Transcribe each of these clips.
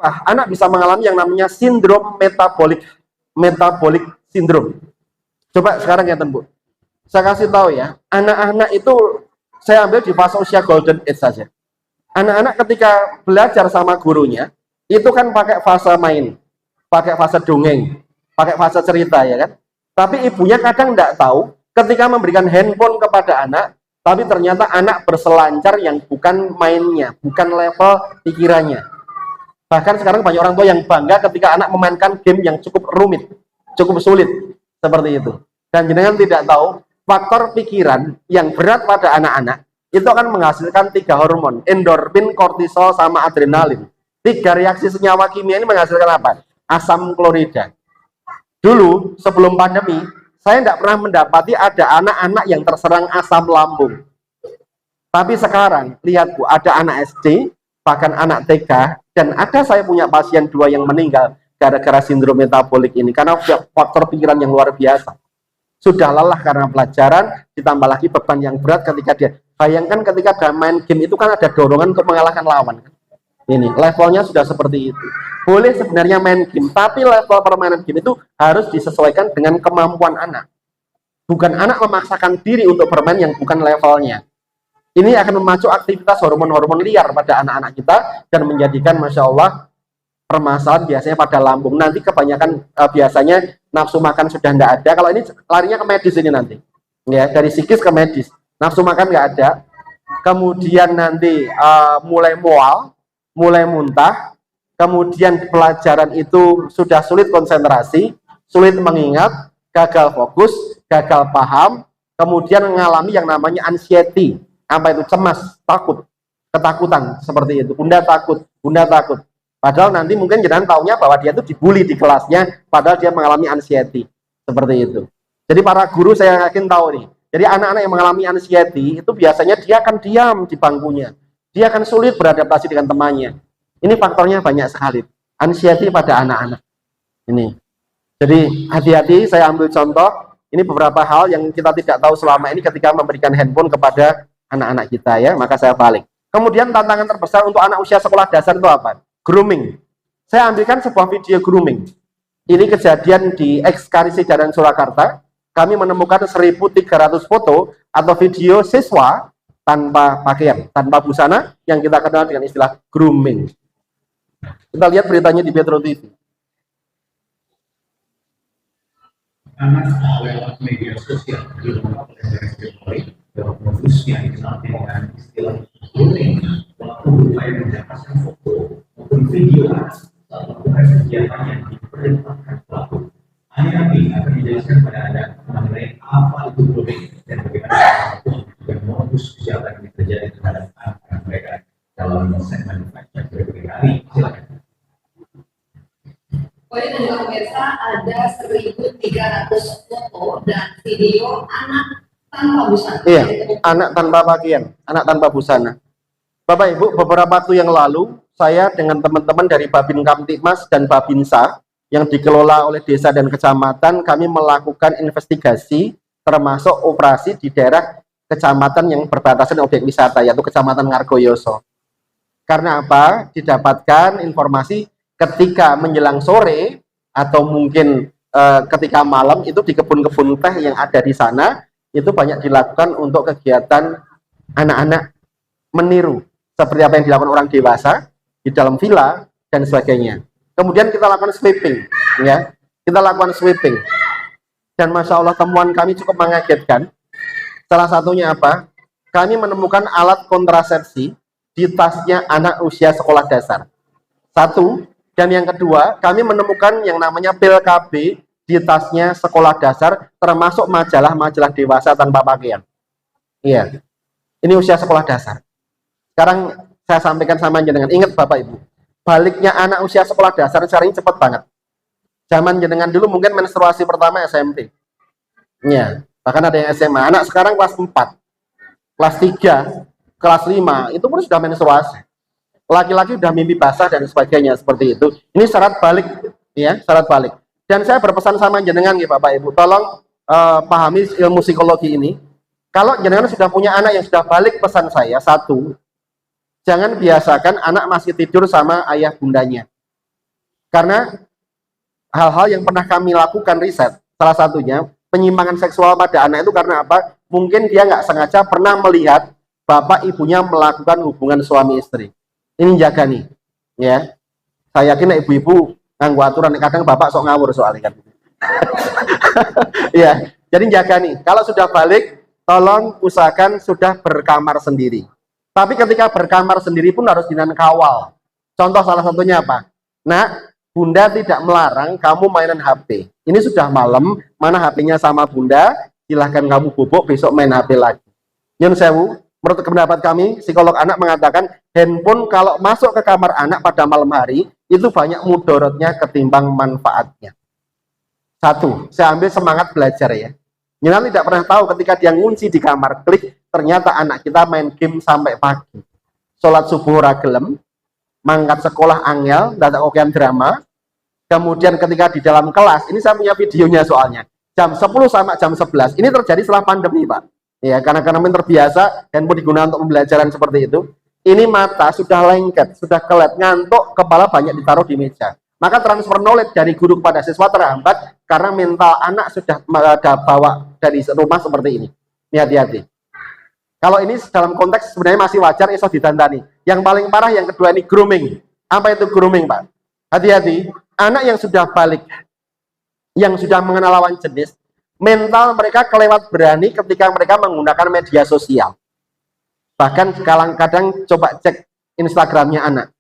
anak bisa mengalami yang namanya sindrom metabolic syndrome. Coba sekarang ya Bu, saya kasih tahu ya, anak-anak itu saya ambil di fase usia golden age saja. Anak-anak ketika belajar sama gurunya, itu kan pakai fase main, pakai fase dongeng, pakai fase cerita ya kan. Tapi ibunya kadang tidak tahu ketika memberikan handphone kepada anak, tapi ternyata anak berselancar yang bukan mainnya, bukan level pikirannya. Bahkan sekarang banyak orang tua yang bangga ketika anak memainkan game yang cukup rumit, cukup sulit, seperti itu. Dan jenengan tidak tahu, faktor pikiran yang berat pada anak-anak, itu akan menghasilkan 3 hormon, endorfin, kortisol, sama adrenalin. 3 reaksi senyawa kimia ini menghasilkan apa? Asam klorida. Dulu, sebelum pandemi, saya tidak pernah mendapati ada anak-anak yang terserang asam lambung. Tapi sekarang, lihat Bu, ada anak SD, bahkan anak TK, dan ada saya punya pasien 2 yang meninggal gara-gara sindrom metabolik ini, karena faktor pikiran yang luar biasa. Sudah lelah karena pelajaran, ditambah lagi beban yang berat ketika dia, bayangkan ketika dia main game itu kan ada dorongan untuk mengalahkan lawan. Ini, levelnya sudah seperti itu. Boleh sebenarnya main game, tapi level permainan game itu harus disesuaikan dengan kemampuan anak. Bukan anak memaksakan diri untuk bermain yang bukan levelnya. Ini akan memacu aktivitas hormon-hormon liar pada anak-anak kita dan menjadikan, Masya Allah, permasalahan biasanya pada lambung. Nanti kebanyakan biasanya nafsu makan sudah tidak ada. Kalau ini larinya ke medis ini nanti. Ya, dari psikis ke medis. Nafsu makan nggak ada. Kemudian nanti mulai mual, mulai muntah. Kemudian pelajaran itu sudah sulit konsentrasi, sulit mengingat, gagal fokus, gagal paham. Kemudian mengalami yang namanya anxiety. Apa itu? Cemas, takut, ketakutan, seperti itu. Bunda takut, bunda takut. Padahal nanti mungkin jangan taunya bahwa dia itu dibully di kelasnya, padahal dia mengalami anxiety, seperti itu. Jadi para guru saya yakin tahu nih. Jadi anak-anak yang mengalami anxiety itu biasanya dia akan diam di bangkunya, dia akan sulit beradaptasi dengan temannya. Ini faktornya banyak sekali. Anxiety pada anak-anak. Ini. Jadi hati-hati. Saya ambil contoh. Ini beberapa hal yang kita tidak tahu selama ini ketika memberikan handphone kepada anak-anak kita ya, maka saya balik. Kemudian tantangan terbesar untuk anak usia sekolah dasar itu apa? Grooming. Saya ambilkan sebuah video grooming. Ini kejadian di Ekskarisi Jalan Surakarta. Kami menemukan 1.300 foto atau video siswa tanpa pakaian, tanpa busana, yang kita kenal dengan istilah grooming. Kita lihat beritanya di Metro TV. Anak lewat media sosial modusnya dikenal dengan istilah grooming, waktu berupaya mendapatkan foto maupun video saat melakukan kegiatan yang diperintahkan pelaku. Ani akan menjelaskan pada Anda mengenai apa itu grooming dan bagaimana dan modus kejahatan yang terjadi terhadap anak mereka dalam segmen flashback berikut hari. Silakan. Poin dan juga pemirsa, ada 1.300 foto dan video anak tanpa busana. Iya, anak tanpa pakaian, anak tanpa busana. Bapak Ibu, beberapa waktu yang lalu saya dengan teman-teman dari Babin Kamtibmas dan Babinsa yang dikelola oleh desa dan kecamatan, kami melakukan investigasi termasuk operasi di daerah kecamatan yang berbatasan objek wisata, yaitu Kecamatan Ngargoyoso. Karena apa? Didapatkan informasi ketika menjelang sore atau mungkin ketika malam itu di kebun-kebun teh yang ada di sana itu banyak dilakukan untuk kegiatan anak-anak meniru seperti apa yang dilakukan orang dewasa di dalam villa dan sebagainya. Kemudian kita lakukan sweeping, ya, kita lakukan sweeping, dan Masya Allah temuan kami cukup mengagetkan. Salah satunya apa? Kami menemukan alat kontrasepsi di tasnya anak usia sekolah dasar. Satu. Dan yang kedua, kami menemukan yang namanya pil KB di tasnya sekolah dasar, termasuk majalah-majalah dewasa tanpa pakaian. Iya, ini usia sekolah dasar. Sekarang saya sampaikan sama jenengan, ingat Bapak Ibu, baliknya anak usia sekolah dasar sekarang ini cepat banget. Zaman jenengan dulu mungkin menstruasi pertama SMP. Iya, bahkan ada yang SMA. Anak sekarang kelas 4, kelas 3, kelas 5, itu pun sudah menstruasi. Laki-laki udah mimpi basah dan sebagainya seperti itu. Ini syarat balik, ya, syarat balik. Dan saya berpesan sama jenengan ya Bapak Ibu, tolong pahami ilmu psikologi ini. Kalau jenengan sudah punya anak yang sudah balik, pesan saya, satu, jangan biasakan anak masih tidur sama ayah bundanya. Karena hal-hal yang pernah kami lakukan riset, salah satunya penyimpangan seksual pada anak itu karena apa? Mungkin dia nggak sengaja pernah melihat bapak ibunya melakukan hubungan suami istri. Ini jaga nih, ya. Saya yakin ibu-ibu nganggo aturan, kadang bapak sok ngawur soalnya kan. Ya, jadi jaga nih. Kalau sudah balik, tolong usahakan sudah berkamar sendiri. Tapi ketika berkamar sendiri pun harus dengan kawal. Contoh salah satunya apa? Nah, Bunda tidak melarang kamu mainan HP. Ini sudah malam, mana HP-nya sama Bunda, silahkan kamu bobok, besok main HP lagi. Nyun sewu, menurut pendapat kami, psikolog anak mengatakan, handphone kalau masuk ke kamar anak pada malam hari, itu banyak mudorotnya ketimbang manfaatnya. Satu, saya ambil semangat belajar ya. Nyun tidak pernah tahu ketika dia ngunci di kamar, klik, ternyata anak kita main game sampai pagi. Sholat subuh ragelem, mangkat sekolah angel, data okean drama. Kemudian ketika di dalam kelas, ini saya punya videonya soalnya, jam 10 sama jam 11, ini terjadi setelah pandemi Pak. Ya, karena terbiasa, handphone digunakan untuk pembelajaran seperti itu. Ini mata sudah lengket, sudah kelet, ngantuk, kepala banyak ditaruh di meja. Maka transfer knowledge dari guru kepada siswa terhambat karena mental anak sudah bawa dari rumah seperti ini. Ini hati-hati. Kalau ini dalam konteks sebenarnya masih wajar, iso ditantani. Yang paling parah yang kedua ini grooming. Apa itu grooming, Pak? Hati-hati. Anak yang sudah balik, yang sudah mengenal lawan jenis, mental mereka kelewat berani ketika mereka menggunakan media sosial. Bahkan kadang coba cek Instagramnya anak,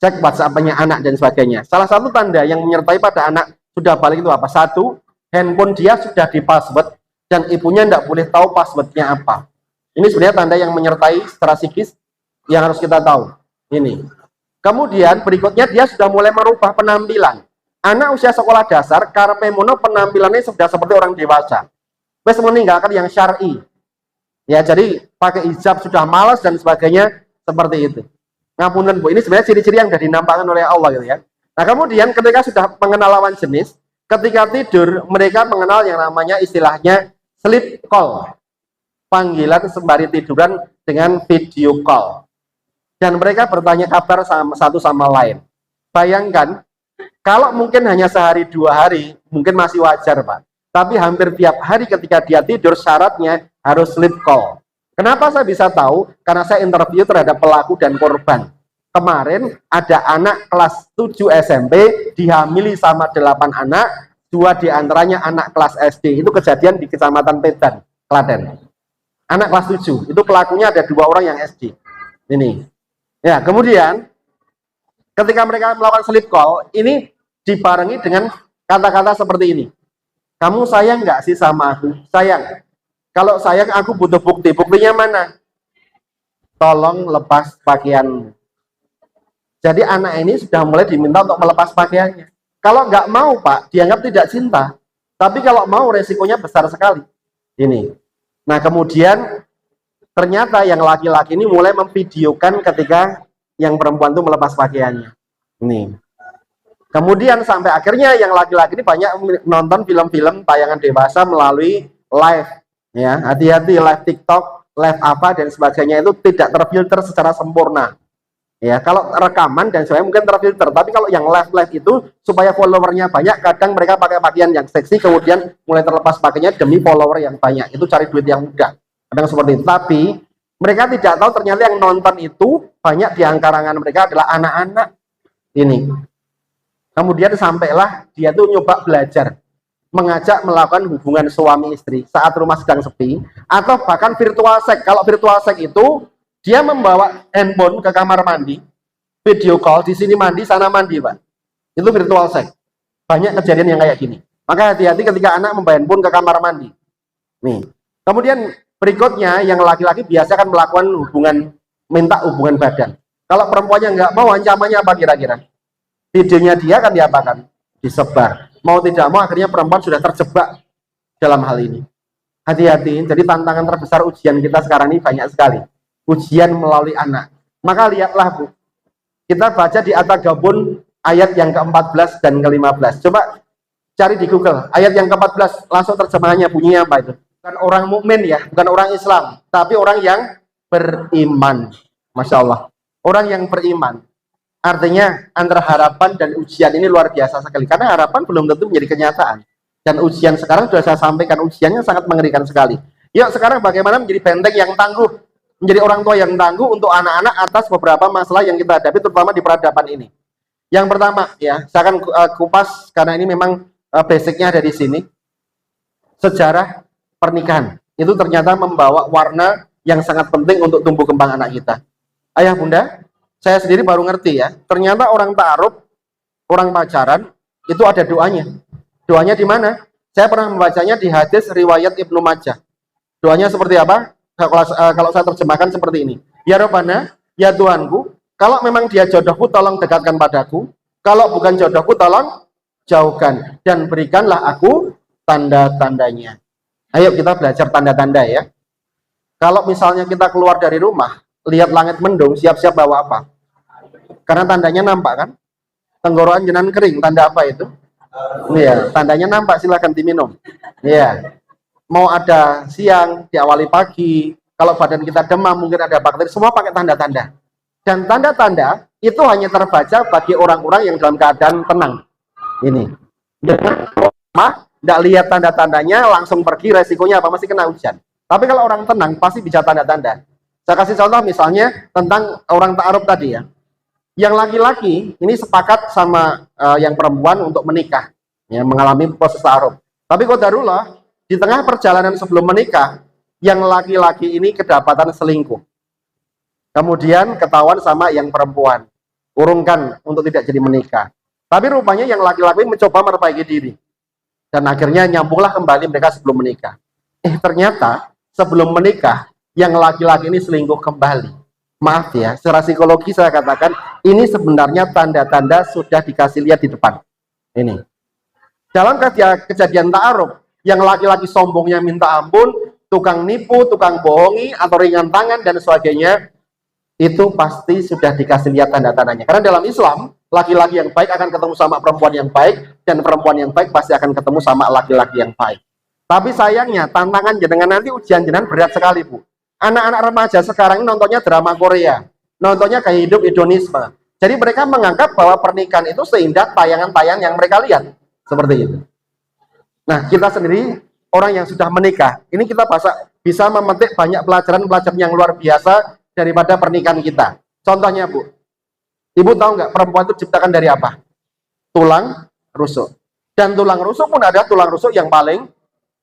cek WhatsApp-nya anak dan sebagainya. Salah satu tanda yang menyertai pada anak sudah balik itu apa? Satu, handphone dia sudah di password dan ibunya tidak boleh tahu passwordnya apa. Ini sebenarnya tanda yang menyertai secara psikis yang harus kita tahu. Ini. Kemudian berikutnya dia sudah mulai merubah penampilan. Anak usia sekolah dasar, karepe mono penampilannya sudah seperti orang dewasa. Wes meninggalkan yang syar'i. Ya, jadi pakai hijab sudah malas dan sebagainya seperti itu. Ngapunten Bu, ini sebenarnya ciri-ciri yang sudah dinampakkan oleh Allah gitu ya. Nah, kemudian ketika sudah mengenal lawan jenis, ketika tidur mereka mengenal yang namanya istilahnya sleep call. Panggilan sembari tiduran dengan video call. Dan mereka bertanya kabar satu sama lain. Bayangkan, kalau mungkin hanya sehari 2 hari, mungkin masih wajar Pak. Tapi hampir tiap hari ketika dia tidur, syaratnya harus sleep call. Kenapa saya bisa tahu? Karena saya interview terhadap pelaku dan korban. Kemarin ada anak kelas 7 SMP, dihamili sama 8 anak, 2 diantaranya anak kelas SD. Itu kejadian di Kecamatan Pedan, Klaten. Anak kelas 7, itu pelakunya ada 2 orang yang SD. Ini. Ya, kemudian ketika mereka melakukan sleep call, ini dibarengi dengan kata-kata seperti ini. Kamu sayang nggak sih sama aku? Sayang. Kalau sayang, aku butuh bukti. Buktinya mana? Tolong lepas pakaianmu. Jadi anak ini sudah mulai diminta untuk melepas pakaiannya. Kalau nggak mau Pak, dianggap tidak cinta. Tapi kalau mau, resikonya besar sekali. Ini. Nah, kemudian ternyata yang laki-laki ini mulai memvideokan ketika yang perempuan itu melepas pakaiannya. Ini. Kemudian sampai akhirnya yang laki-laki ini banyak nonton film-film tayangan dewasa melalui live. Ya, hati-hati, live TikTok, live apa dan sebagainya itu tidak terfilter secara sempurna. Ya, kalau rekaman dan sebagainya mungkin terfilter, tapi kalau yang live itu supaya followernya banyak, kadang mereka pakai pakaian yang seksi kemudian mulai terlepas pakainya demi follower yang banyak. Itu cari duit yang mudah. Kadang seperti itu. Tapi mereka tidak tahu ternyata yang nonton itu banyak di kalangan mereka adalah anak-anak ini. Kemudian sampailah dia tuh nyoba belajar, mengajak melakukan hubungan suami istri saat rumah sedang sepi, atau bahkan virtual sex. Kalau virtual sex itu dia membawa handphone ke kamar mandi, video call, di sini mandi, sana mandi Pak. Itu virtual sex. Banyak kejadian yang kayak gini. Maka hati-hati ketika anak membawa handphone ke kamar mandi. Nih. Kemudian berikutnya yang laki-laki biasa kan melakukan minta hubungan badan. Kalau perempuannya nggak mau, ancamannya apa kira-kira? Videonya dia kan diapakan? Disebar. Mau tidak mau akhirnya perempuan sudah terjebak dalam hal ini. Hati-hati, jadi tantangan terbesar ujian kita sekarang ini banyak sekali. Ujian melalui anak. Maka lihatlah Bu, kita baca di At-Taghabun ayat yang ke-14 dan ke-15. Coba cari di Google, ayat yang ke-14, langsung terjemahannya bunyinya apa itu? Bukan orang mukmin ya, bukan orang Islam, tapi orang yang beriman. Masya Allah, orang yang beriman. Artinya antara harapan dan ujian ini luar biasa sekali. Karena harapan belum tentu menjadi kenyataan. Dan ujian sekarang sudah saya sampaikan, ujiannya sangat mengerikan sekali. Yuk sekarang bagaimana menjadi benteng yang tangguh, menjadi orang tua yang tangguh untuk anak-anak atas beberapa masalah yang kita hadapi, terutama di peradaban ini. Yang pertama, ya, saya akan kupas karena ini memang basicnya ada di sini. Sejarah pernikahan itu ternyata membawa warna yang sangat penting untuk tumbuh kembang anak kita. Ayah bunda, saya sendiri baru ngerti ya, ternyata orang ta'aruf, orang pacaran itu ada doanya. Doanya di mana? Saya pernah membacanya di hadis riwayat Ibnu Majah. Doanya seperti apa? Kalau saya terjemahkan seperti ini. Ya Rabbana, ya Tuhanku, kalau memang dia jodohku tolong dekatkan padaku, kalau bukan jodohku tolong jauhkan, dan berikanlah aku tanda-tandanya. Ayo kita belajar tanda-tanda ya. Kalau misalnya kita keluar dari rumah, lihat langit mendung, siap-siap bawa apa? Karena tandanya nampak kan? Tenggorokan jenengan kering, tanda apa itu? Iya, tandanya nampak, silahkan diminum. Iya. Mau ada siang, diawali pagi, kalau badan kita demam, mungkin ada bakteri, semua pakai tanda-tanda. Dan tanda-tanda itu hanya terbaca bagi orang-orang yang dalam keadaan tenang. Ini. Jangan tidak lihat tanda-tandanya, langsung pergi, resikonya apa? Masih kena hujan. Tapi kalau orang tenang, pasti bisa tanda-tanda. Saya kasih contoh misalnya tentang orang ta'aruf tadi ya. Yang laki-laki ini sepakat sama yang perempuan untuk menikah, ya, mengalami proses ta'aruf. Tapi qadarullah, di tengah perjalanan sebelum menikah, yang laki-laki ini kedapatan selingkuh. Kemudian ketahuan sama yang perempuan, urungkan untuk tidak jadi menikah. Tapi rupanya yang laki-laki mencoba memperbaiki diri. Dan akhirnya nyambunglah kembali mereka sebelum menikah. Ternyata sebelum menikah, yang laki-laki ini selingkuh kembali. Maaf ya, secara psikologi saya katakan, ini sebenarnya tanda-tanda sudah dikasih lihat di depan. Ini. Dalam kejadian ta'aruf, yang laki-laki sombongnya minta ampun, tukang nipu, tukang bohongi, atau ringan tangan, dan sebagainya, itu pasti sudah dikasih lihat tanda-tandanya. Karena dalam Islam, laki-laki yang baik akan ketemu sama perempuan yang baik, dan perempuan yang baik pasti akan ketemu sama laki-laki yang baik. Tapi sayangnya, tantangan jenengan nanti, ujian jenengan berat sekali, Bu. Anak-anak remaja sekarang nontonnya drama Korea, nontonnya gaya hidup hedonisme. Jadi mereka menganggap bahwa pernikahan itu seindah tayangan-tayangan yang mereka lihat. Seperti itu. Nah, kita sendiri, orang yang sudah menikah, ini kita bisa memetik banyak pelajaran-pelajaran yang luar biasa daripada pernikahan kita. Contohnya, Bu, Ibu tahu nggak perempuan itu diciptakan dari apa? Tulang rusuk. Dan tulang rusuk pun ada tulang rusuk yang paling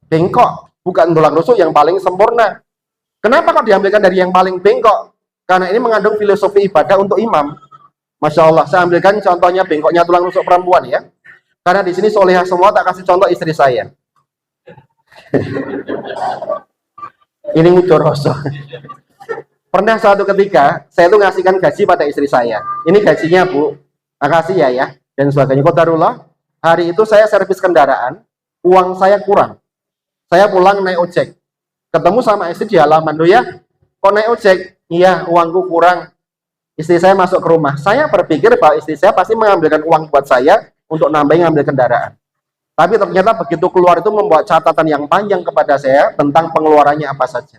bengkok, bukan tulang rusuk yang paling sempurna. Kenapa kok diambilkan dari yang paling bengkok? Karena ini mengandung filosofi ibadah untuk imam. Masya Allah, saya ambilkan contohnya bengkoknya tulang rusuk perempuan ya. Karena di sini solehah semua, tak kasih contoh istri saya. Ini mudoroso. Pernah suatu ketika, saya tuh ngasihkan gaji pada istri saya. Ini gajinya, Bu. Makasih ya, dan sebagainya. Qadarullah, hari itu saya servis kendaraan, uang saya kurang. Saya pulang naik ojek. Ketemu sama istri di halaman, "Loh ya, kok naik ojek?" "Iya, uangku kurang." Istri saya masuk ke rumah. Saya berpikir bahwa istri saya pasti mengambilkan uang buat saya untuk nambahin ngambil kendaraan. Tapi ternyata begitu keluar itu membuat catatan yang panjang kepada saya tentang pengeluarannya apa saja.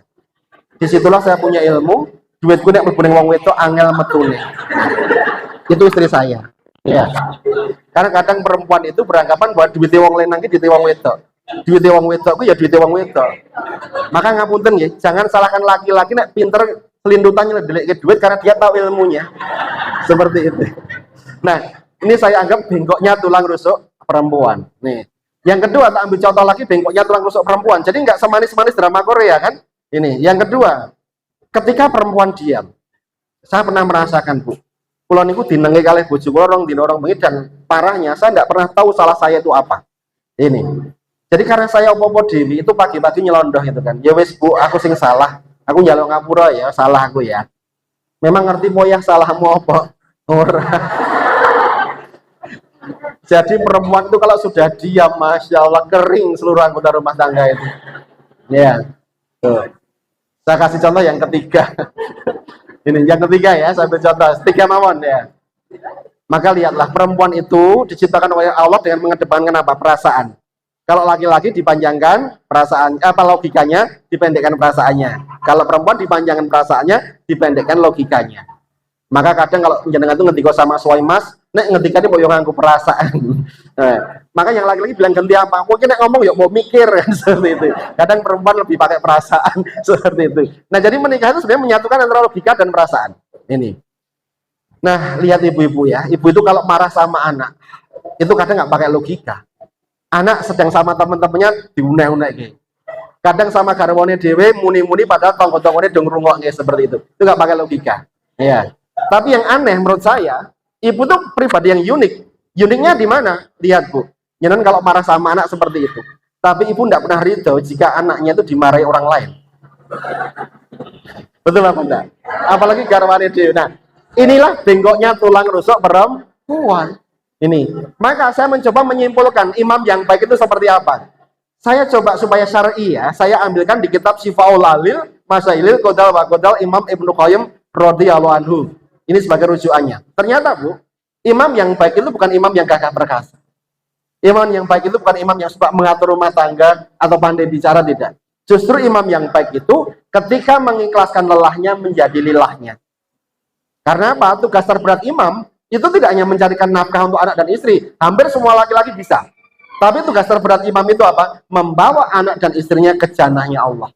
Disitulah saya punya ilmu, duitku nek mlebu ning wong wedok angel metune. Itu istri saya. Ya. Karena kadang perempuan itu beranggapan bahwa duit wong lanang iki duit wong wedok. Duit wong wedok ku ya duit wong wedok. Maka ngapunten nggih, jangan salahkan laki-laki nek pinter selindutannya ndelik duit karena dia tahu ilmunya. Seperti itu. Nah, ini saya anggap bengkoknya tulang rusuk perempuan. Nih. Yang kedua, tak ambil contoh lagi bengkoknya tulang rusuk perempuan. Jadi nggak semanis-manis drama Korea kan? Ini. Yang kedua, ketika perempuan diam, saya pernah merasakan, Bu. Kula niku dinengi kalih bojo kula rong dina rong bengi, dan parahnya saya nggak pernah tahu salah saya itu apa. Ini. Jadi karena saya opo-opo dewi itu pagi-pagi nyelondoh itu kan. Ya wis Bu, aku sing salah. Aku njaluk ngapura ya, salah aku ya. Memang ngerti poyah salahmu apa? Ora. Jadi perempuan itu kalau sudah diam, Masya Allah, kering seluruh anggota rumah tangga itu. Ya. Tuh. Saya kasih contoh yang ketiga. Ini yang ketiga ya, saya ambil contoh. Tiga mawon ya. Maka lihatlah, perempuan itu diciptakan oleh Allah dengan mengedepankan apa? Perasaan. Kalau laki-laki dipanjangkan perasaan, logikanya, dipendekkan perasaannya. Kalau perempuan dipanjangkan perasaannya, dipendekkan logikanya. Maka kadang kalau jenengan itu ngendika sama suami mas, nek ngendikane mbok yo nganggo perasaan. Maka yang laki-laki bilang ganti apa? Mungkin nek ngomong yo mau mikir seperti itu. Kadang perempuan lebih pakai perasaan seperti itu. Nah, jadi menikah itu sebenarnya menyatukan antara logika dan perasaan. Ini. Nah, lihat ibu-ibu ya. Ibu itu kalau marah sama anak, itu kadang nggak pakai logika. Anak sedang sama teman-temannya diunek-unek gitu. Kadang sama garwane dhewe muni-muni padahal tonggo-tonggone dong ngrungokne seperti itu. Itu nggak pakai logika. Ya. Tapi yang aneh menurut saya, ibu tuh pribadi yang unik. Uniknya di mana? Lihat Bu. Jangan kalau marah sama anak seperti itu. Tapi ibu tidak pernah ridho jika anaknya itu dimarahi orang lain. Betul apa enggak? Apalagi garwane dhewe. Nah, inilah bengkoknya tulang rusuk perempuan. Ini. Maka saya mencoba menyimpulkan imam yang baik itu seperti apa. Saya coba supaya syar'i ya, saya ambilkan di kitab Syifaul Alil, Masailil Qodal wa Qodal Imam Ibnu Qayyim radhiyallahu anhu. Ini sebagai rujukannya. Ternyata Bu, imam yang baik itu bukan imam yang gagah perkasa. Imam yang baik itu bukan imam yang suka mengatur rumah tangga atau pandai bicara, tidak. Justru imam yang baik itu ketika mengikhlaskan lelahnya menjadi lilahnya. Karena apa? Tugas terberat imam itu tidak hanya mencarikan nafkah untuk anak dan istri. Hampir semua laki-laki bisa. Tapi tugas terberat imam itu apa? Membawa anak dan istrinya ke jannahnya Allah.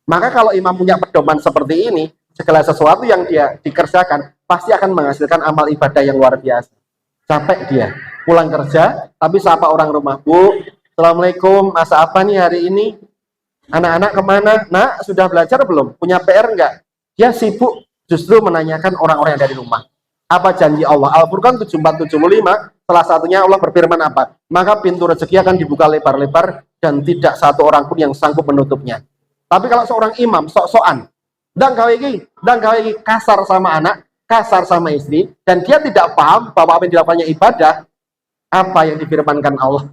Maka kalau imam punya pedoman seperti ini, segala sesuatu yang dia dikerjakan pasti akan menghasilkan amal ibadah yang luar biasa. Sampai dia pulang kerja, tapi sapa orang rumah, Bu, Assalamualaikum, masa apa nih hari ini? Anak-anak kemana? Nak, sudah belajar belum? Punya PR enggak? Dia sibuk justru menanyakan orang-orang yang dari rumah. Apa janji Allah? Al-Furqan 7475, salah satunya Allah berfirman apa? Maka pintu rezeki akan dibuka lebar-lebar dan tidak satu orang pun yang sanggup menutupnya. Tapi kalau seorang imam sok-sokan, dan gawe iki kasar sama anak, kasar sama istri, dan dia tidak paham bahwa apa yang dilakukannya ibadah, apa yang difirmankan Allah.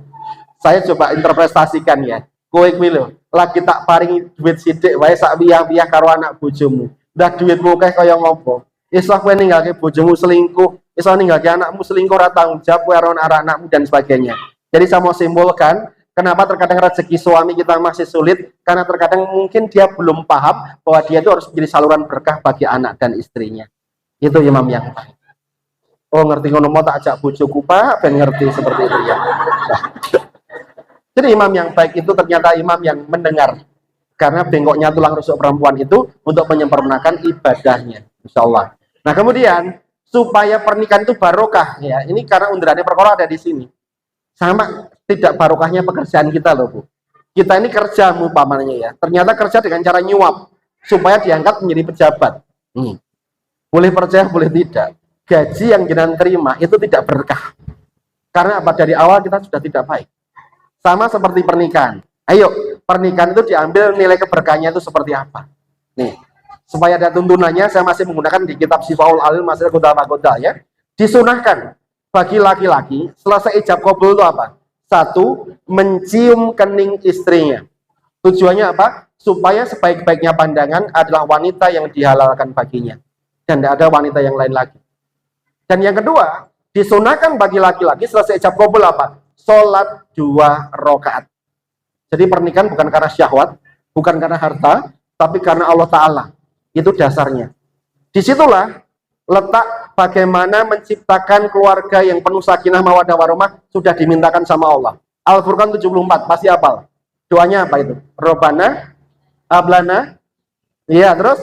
Saya coba interpretasikan ya. Kowe kuwi lho, lagi tak paringi duit sithik wae sak wiyah-wiyah karo anak bojomu. Dah duitmu akeh kaya ngopo? Iso kowe ninggalke bojomu selingkuh, iso ninggalke anakmu selingkuh ora tanggung jawab karo anakmu dan sebagainya. Jadi saya mau simpulkan, kenapa terkadang rezeki suami kita masih sulit? Karena terkadang mungkin dia belum paham bahwa dia itu harus menjadi saluran berkah bagi anak dan istrinya. Itu imam yang baik. Oh, ngerti ngono mau tak ajak bojoku Pak, ben ngerti seperti itu ya. Jadi imam yang baik itu ternyata imam yang mendengar. Karena bengkoknya tulang rusuk perempuan itu untuk menyempurnakan ibadahnya. Insya Allah. Nah kemudian supaya pernikahan itu barokah ya. Ini karena undirannya perkara ada di sini. Sama tidak barokahnya pekerjaan kita loh Bu. Kita ini kerja umpamanya ya. Ternyata kerja dengan cara nyuap supaya diangkat menjadi pejabat. Boleh percaya boleh tidak. Gaji yang jenengan terima itu tidak berkah. Karena apa? Dari awal kita sudah tidak baik. Sama seperti pernikahan. Ayo, pernikahan itu diambil nilai keberkahannya itu seperti apa? Nih, supaya ada tuntunannya, saya masih menggunakan di kitab Syifaul Alil Masail Qodal ya. Disunahkan bagi laki-laki selesai ijab qabul itu apa? Satu, mencium kening istrinya. Tujuannya apa? Supaya sebaik-baiknya pandangan adalah wanita yang dihalalkan baginya. Dan tidak ada wanita yang lain lagi. Dan yang kedua, disunahkan bagi laki-laki selesai ijab qabul apa? Sholat 2 rakaat. Jadi pernikahan bukan karena syahwat, bukan karena harta, tapi karena Allah Ta'ala. Itu dasarnya. Disitulah letak bagaimana menciptakan keluarga yang penuh sakinah mawaddah warahmah sudah dimintakan sama Allah. Al-Furqan 74, pasti hafal. Doanya apa itu? Robbana, Ablana, iya terus?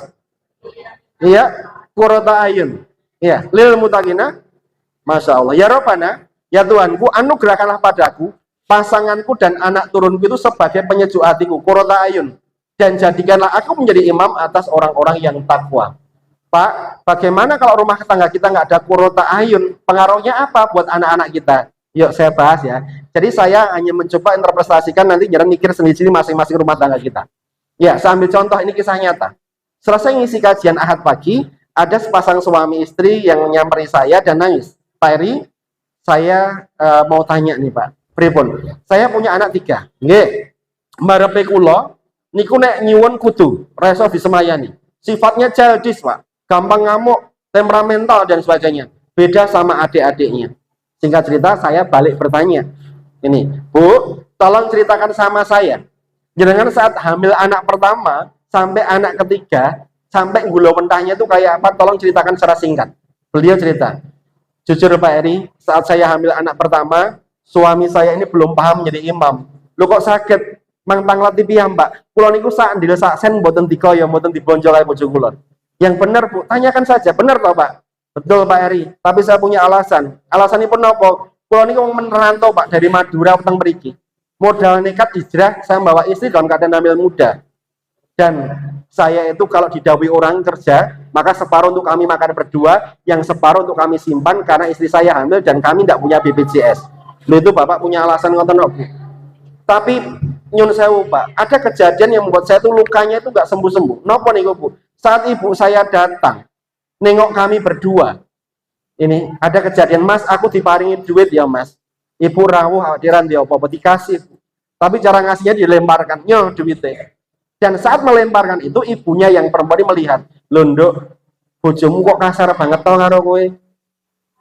Iya, Qurrata Ayun. Iya, lil mutaqina. Masya Allah. Ya Robbana, ya Tuhanku, anugerahkanlah padaku pasanganku dan anak turunku itu sebagai penyejuk hatiku, Qurrata Ayun, dan jadikanlah aku menjadi imam atas orang-orang yang takwa. Pak, bagaimana kalau rumah tangga kita nggak ada Qurrata Ayun? Pengaruhnya apa buat anak-anak kita? Yuk saya bahas ya. Jadi saya hanya mencoba interpretasikan, nanti jangan mikir sendiri-sendiri masing-masing rumah tangga kita. Ya, saya ambil contoh, ini kisah nyata. Selesai ngisi kajian Ahad pagi, ada sepasang suami istri yang nyamperin saya dan nangis. Pak Eri, saya mau tanya nih Pak, pripun? Saya punya anak 3. Nggih. Marepe kula niku nek nyuwun kudu reso disemayani. Sifatnya childish, Pak. Gampang ngamuk, temperamental dan sebagainya. Beda sama adik-adiknya. Singkat cerita, saya balik bertanya. Ini, Bu, tolong ceritakan sama saya. Jangan saat hamil anak pertama sampai anak ketiga, sampai gula mentahnya itu kayak apa? Tolong ceritakan secara singkat. Beliau cerita, jujur Pak Eri, saat saya hamil anak pertama, suami saya ini belum paham menjadi imam. Lu kok sakit? Mang tanglet piyam, Mbak. Kula niku sak ndil sak sen mboten dikaya, mboten dibonjo kaya bojo kula. Yang benar, Bu, tanyakan saja. Benar toh, Pak? Betul, Pak Eri. Tapi saya punya alasan. Alasanipun napa? Kula niku merantau, Pak, dari Madura utang mriki. Modal nekat hijrah, saya bawa istri dalam keadaan hamil muda. Dan saya itu kalau didhawuhi orang kerja, maka separuh untuk kami makan berdua, yang separuh untuk kami simpan karena istri saya hamil dan kami tidak punya BPJS. Loh, itu Bapak punya alasan ngoten kok, Bu. Tapi nyun sewu, Pak, ada kejadian yang membuat saya tuh lukanya itu nggak sembuh-sembuh. Napa niku, Bu? Saat ibu saya datang nengok kami berdua, ini ada kejadian, Mas, aku diparingi duit ya, Mas. Ibu rawuh hadiran dia apa dikasih, Bu. Tapi cara ngasihnya dilemparkan, nyo duitnya. Dan saat melemparkan itu ibunya yang perempuan melihat, Londo, bojomu kok kasar banget tau karo kowe.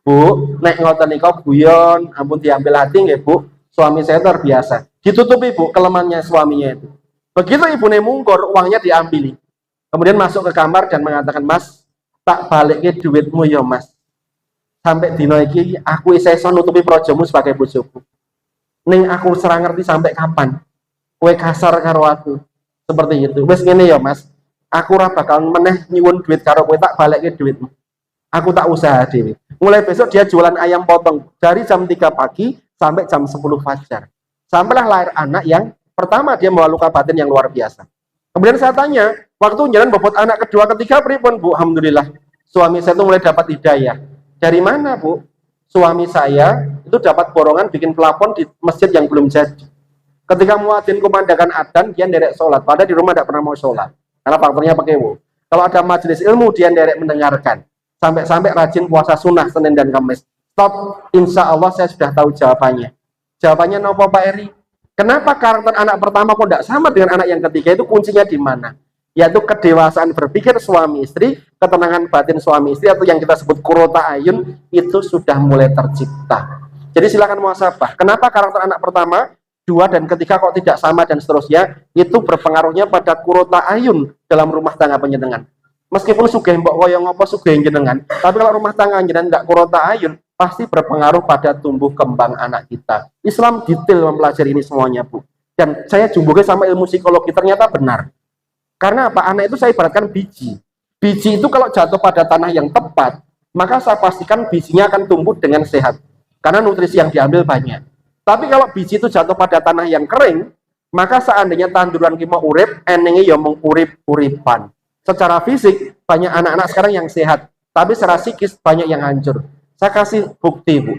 Bu, nek ngoten nika guyon, ampun diambil hati nggih, Bu. Suami saya luar biasa. Ditutupi, Bu, kelemahannya suaminya itu. Begitu ibunya mungkur, uangnya diambil. Kemudian masuk ke kamar dan mengatakan, Mas, tak balikin duitmu ya, Mas. Sampai dino iki aku iso nutupi projomu sebagai bojoku. Ning aku serang ngerti sampai kapan. Kowe kasar karo aku. Seperti itu. Wes ngene ya, Mas. Aku ora bakal meneh nyuwun duit karo kowe, tak balikin duitmu. Aku tak usaha dhewe. Mulai besok dia jualan ayam potong dari jam 3 pagi sampai jam 10 fajar. Sampailah lahir anak yang pertama, dia membawa luka batin yang luar biasa. Kemudian saya tanya, waktu jalan bobot anak kedua, ketiga, pripun, Bu? Alhamdulillah, suami saya itu mulai dapat hidayah. Dari mana, Bu? Suami saya itu dapat borongan bikin pelafon di masjid yang belum jadi. Ketika muadzin kumandangkan adzan, dia nderek sholat. Padahal di rumah tidak pernah mau sholat. Karena faktornya pekewo. Kalau ada majelis ilmu, dia nderek mendengarkan. Sampai-sampai rajin puasa sunnah Senin dan Kamis. Stop, insya Allah saya sudah tahu jawabannya. Jawabannya nopo, Pak Eri? Kenapa karakter anak pertama kok tidak sama dengan anak yang ketiga? Itu kuncinya di mana? Yaitu kedewasaan berpikir suami istri, ketenangan batin suami istri, atau yang kita sebut kurota ayun, itu sudah mulai tercipta. Jadi silakan muhasabah. Kenapa karakter anak pertama, dua, dan ketiga kok tidak sama dan seterusnya? Itu berpengaruhnya pada kurota ayun dalam rumah tangga penjenengan. Meskipun sugih mbok kaya ngopo sugih jenengan, tapi kalau rumah tangga jenengan tidak kurota ayun, pasti berpengaruh pada tumbuh kembang anak kita. Islam detail mempelajari ini semuanya, Bu. Dan saya jumbuhnya sama ilmu psikologi, ternyata benar. Karena apa? Anak itu saya ibaratkan biji. Biji itu kalau jatuh pada tanah yang tepat, maka saya pastikan bijinya akan tumbuh dengan sehat. Karena nutrisi yang diambil banyak. Tapi kalau biji itu jatuh pada tanah yang kering, maka seandainya tanduran kita mau urip, enenge ya mengurip-uripan. Secara fisik, banyak anak-anak sekarang yang sehat. Tapi secara psikis, banyak yang hancur. Saya kasih bukti, Bu.